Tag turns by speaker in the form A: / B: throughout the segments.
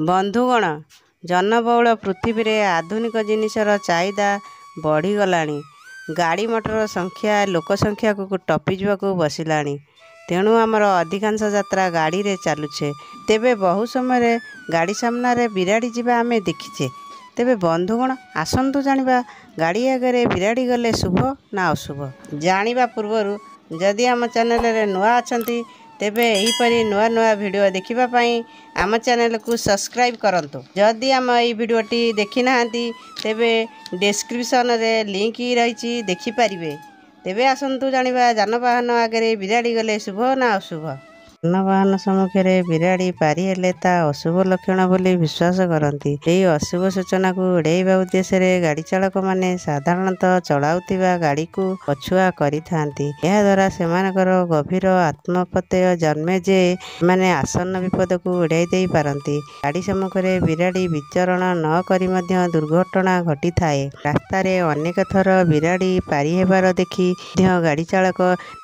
A: ବନ୍ଧୁଗଣ, ଜନବହୁଳ ପୃଥିବୀରେ ଆଧୁନିକ ଜିନିଷର ଚାହିଦା ବଢ଼ିଗଲାଣି। ଗାଡ଼ି ମଟର ସଂଖ୍ୟା ଲୋକ ସଂଖ୍ୟାକୁ ଟପିଯିବାକୁ ବସିଲାଣି। ତେଣୁ ଆମର ଅଧିକାଂଶ ଯାତ୍ରା ଗାଡ଼ିରେ ଚାଲୁଛେ। ତେବେ ବହୁ ସମୟରେ ଗାଡ଼ି ସାମ୍ନାରେ ବିରାଡ଼ି ଯିବା ଆମେ ଦେଖିଛେ। ତେବେ ବନ୍ଧୁଗଣ, ଆସନ୍ତୁ ଜାଣିବା, ଗାଡ଼ି ଆଗରେ ବିରାଡ଼ି ଗଲେ ଶୁଭ ନା ଅଶୁଭ। ଜାଣିବା ପୂର୍ବରୁ ଯଦି ଆମ ଚ୍ୟାନେଲରେ ନୂଆ ଅଛନ୍ତି, ତେବେ ଏହିପରି ନୂଆ ନୂଆ ଭିଡ଼ିଓ ଦେଖିବା ପାଇଁ ଆମ ଚ୍ୟାନେଲକୁ ସବସ୍କ୍ରାଇବ୍ କରନ୍ତୁ। ଯଦି ଆମ ଏହି ଭିଡ଼ିଓଟି ଦେଖିନାହାନ୍ତି, ତେବେ ଡେସ୍କ୍ରିପସନରେ ଲିଙ୍କ ରହିଛି, ଦେଖିପାରିବେ। ତେବେ ଆସନ୍ତୁ ଜାଣିବା, ଯାନବାହନ ଆଗରେ ବିରାଡ଼ି ଗଲେ ଶୁଭ ନା ଅଶୁଭ। ଯାନବାହନ ସମ୍ମୁଖରେ ବିରାଡ଼ି ପାରିହେଲେ ତା ଅଶୁଭ ଲକ୍ଷଣ ବୋଲି ବିଶ୍ୱାସ କରନ୍ତି। ଏହି ଅଶୁଭ ସୂଚନାକୁ ଏଡ଼ାଇବା ଉଦ୍ଦେଶ୍ୟରେ ଗାଡ଼ି ଚାଳକମାନେ ସାଧାରଣତଃ ଚଳାଉଥିବା ଗାଡ଼ିକୁ ପଛୁଆ କରିଥାନ୍ତି। ଏହାଦ୍ୱାରା ସେମାନଙ୍କର ଗଭୀର ଆତ୍ମପ୍ରତ୍ୟୟ ଜନ୍ମେ ଯେ ସେମାନେ ଆସନ୍ନ ବିପଦକୁ ଏଡ଼ାଇ ଦେଇ ପାରନ୍ତି। ଗାଡ଼ି ସମ୍ମୁଖରେ ବିରାଡ଼ି ବିଚରଣ ନ କରି ମଧ୍ୟ ଦୁର୍ଘଟଣା ଘଟିଥାଏ। ରାସ୍ତାରେ ଅନେକ ଥର ବିରାଡ଼ି ପାରିହେବାର ଦେଖି ମଧ୍ୟ ଗାଡ଼ି ଚାଳକ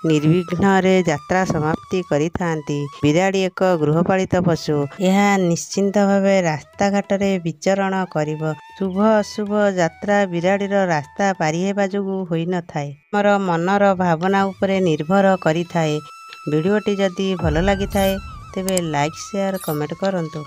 A: ନିର୍ବିଘ୍ନରେ ଯାତ୍ରା ସମାପ୍ତି କରିଥାନ୍ତି। ବିରାଡ଼ି ଏକ ଗୃହପାଳିତ ପଶୁ। ଏହା ନିଶ୍ଚିନ୍ତ ଭାବେ ରାସ୍ତାଘାଟରେ ବିଚରଣ କରିବ। ଶୁଭ ଅଶୁଭ ଯାତ୍ରା ବିରାଡ଼ିର ରାସ୍ତା ପାରିହେବା ଯୋଗୁଁ ହୋଇନଥାଏ। ଆମର ମନର ଭାବନା ଉପରେ ନିର୍ଭର କରିଥାଏ। ଭିଡ଼ିଓଟି ଯଦି ଭଲ ଲାଗିଥାଏ, ତେବେ ଲାଇକ୍, ସେୟାର, କମେଣ୍ଟ କରନ୍ତୁ।